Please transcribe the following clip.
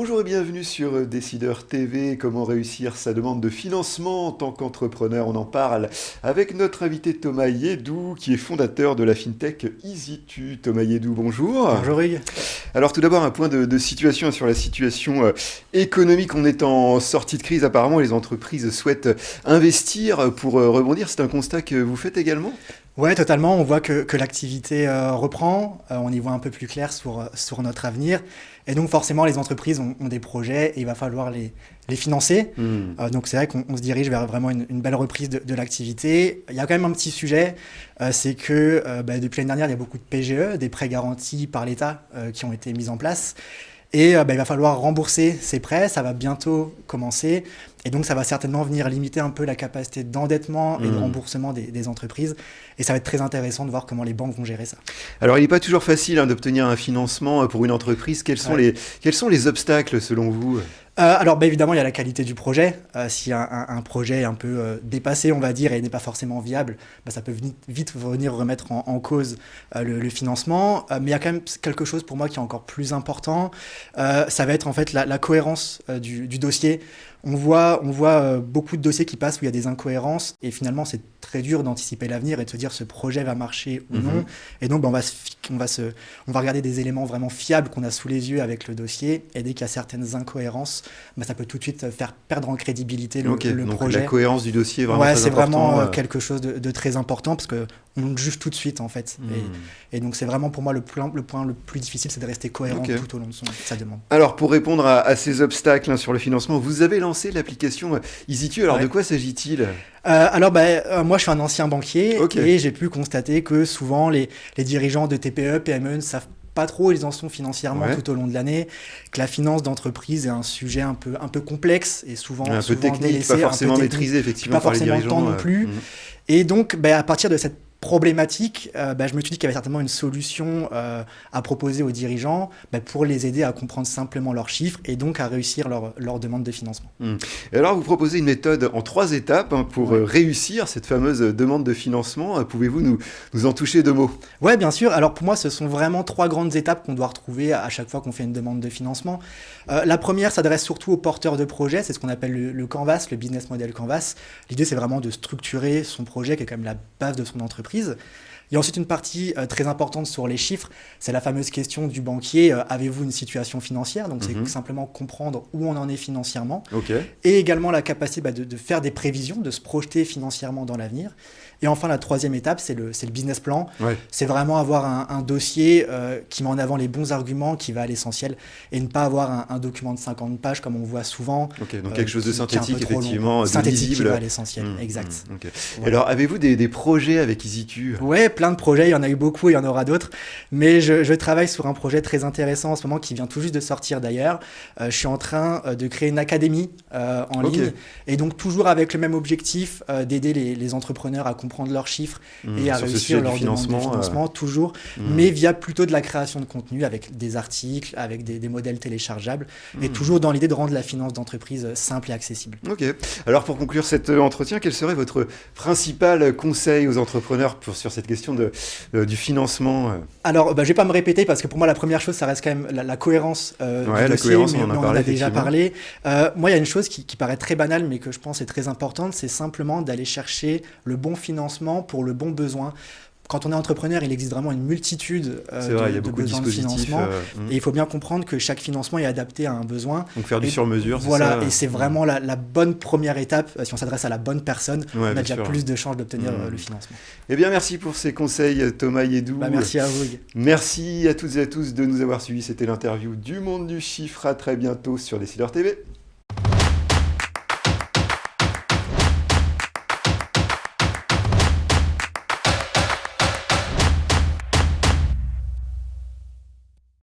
Bonjour et bienvenue sur Décideur TV. Comment réussir sa demande de financement en tant qu'entrepreneur? On en parle avec notre invité Thomas Yedou, qui est fondateur de la fintech EasyTu. Thomas Yedou, bonjour. Bonjour Hugues. Alors tout d'abord, un point de situation sur la situation économique. On est en sortie de crise apparemment et les entreprises souhaitent investir pour rebondir. C'est un constat que vous faites également? Ouais, totalement. On voit que l'activité reprend. On y voit un peu plus clair sur notre avenir. Et donc, forcément, les entreprises ont des projets et il va falloir les financer. Donc, c'est vrai qu'on se dirige vers vraiment une belle reprise de l'activité. Il y a quand même un petit sujet, c'est que depuis l'année dernière, il y a beaucoup de PGE, des prêts garantis par l'État qui ont été mis en place. Et il va falloir rembourser ces prêts, ça va bientôt commencer. Et donc, ça va certainement venir limiter un peu la capacité d'endettement et de remboursement des entreprises. Et ça va être très intéressant de voir comment les banques vont gérer ça. Alors, il n'est pas toujours facile d'obtenir un financement pour une entreprise. Quels sont les obstacles selon vous? Alors, évidemment, il y a la qualité du projet. Si un projet est un peu dépassé, on va dire, et n'est pas forcément viable, ça peut vite venir remettre en cause le financement. Mais il y a quand même quelque chose pour moi qui est encore plus important. Ça va être en fait la cohérence du dossier. On voit beaucoup de dossiers qui passent où il y a des incohérences et finalement c'est très dur d'anticiper l'avenir et de se dire ce projet va marcher ou non. Et donc on va regarder des éléments vraiment fiables qu'on a sous les yeux avec le dossier et dès qu'il y a certaines incohérences, ça peut tout de suite faire perdre en crédibilité le donc projet. La cohérence du dossier est vraiment très c'est important. Vraiment quelque chose de très important parce que on le juge tout de suite en fait. Et donc c'est vraiment pour moi le point le plus difficile, c'est de rester cohérent tout au long de sa demande. Alors pour répondre à ces obstacles sur le financement, vous avez lancé l'application EasyTu. Alors de quoi s'agit-il? Moi je suis un ancien banquier et j'ai pu constater que souvent les dirigeants de TPE, PME ne savent pas trop où ils en sont financièrement tout au long de l'année, que la finance d'entreprise est un sujet un peu complexe et souvent technique, délaissé, pas forcément maîtrisé effectivement pas par les forcément dirigeants. Le temps non plus. Et donc à partir de cette problématique, je me suis dit qu'il y avait certainement une solution à proposer aux dirigeants pour les aider à comprendre simplement leurs chiffres et donc à réussir leur demande de financement. Et alors, vous proposez une méthode en 3 étapes pour réussir cette fameuse demande de financement. Pouvez-vous nous en toucher 2 mots? Oui, bien sûr. Alors pour moi, ce sont vraiment 3 grandes étapes qu'on doit retrouver à chaque fois qu'on fait une demande de financement. La première s'adresse surtout aux porteurs de projets, c'est ce qu'on appelle le Canvas, le business model Canvas. L'idée, c'est vraiment de structurer son projet, qui est quand même la base de son entreprise. Il y a ensuite une partie très importante sur les chiffres, c'est la fameuse question du banquier, avez-vous une situation financière? Donc c'est simplement comprendre où on en est financièrement. Et également la capacité de faire des prévisions, de se projeter financièrement dans l'avenir. Et enfin la troisième étape, c'est le business plan. C'est vraiment avoir un dossier qui met en avant les bons arguments, qui va à l'essentiel, et ne pas avoir un document de 50 pages comme on voit souvent. Donc quelque chose de synthétique, effectivement, de synthétique qui lisible. va à l'essentiel, exact. Alors avez-vous des projets avec EasyTu? Ouais, plein de projets, il y en a eu beaucoup, il y en aura d'autres. Mais je travaille sur un projet très intéressant en ce moment qui vient tout juste de sortir d'ailleurs. Je suis en train de créer une académie en ligne. Et donc toujours avec le même objectif d'aider les entrepreneurs à comprendre leurs chiffres et à réussir leur demande de financement, toujours. Mais via plutôt de la création de contenu avec des articles, avec des modèles téléchargeables. Et toujours dans l'idée de rendre la finance d'entreprise simple et accessible. Alors pour conclure cet entretien, quel serait votre principal conseil aux entrepreneurs sur cette question du financement? Alors, je ne vais pas me répéter parce que pour moi, la première chose, ça reste quand même la cohérence du dossier, cohérence, mais on en a déjà parlé. Moi, il y a une chose qui paraît très banale, mais que je pense est très importante, c'est simplement d'aller chercher le bon financement pour le bon besoin. Quand on est entrepreneur, il existe vraiment une multitude de besoins de financement. Et il faut bien comprendre que chaque financement est adapté à un besoin. Donc faire du sur-mesure, c'est ça. ça. Et c'est vraiment la bonne première étape. Si on s'adresse à la bonne personne, on a déjà plus de chances d'obtenir le financement. Eh bien, merci pour ces conseils, Thomas Yedou. Merci à vous. Merci à toutes et à tous de nous avoir suivis. C'était l'interview du Monde du Chiffre. À très bientôt sur Décideur TV.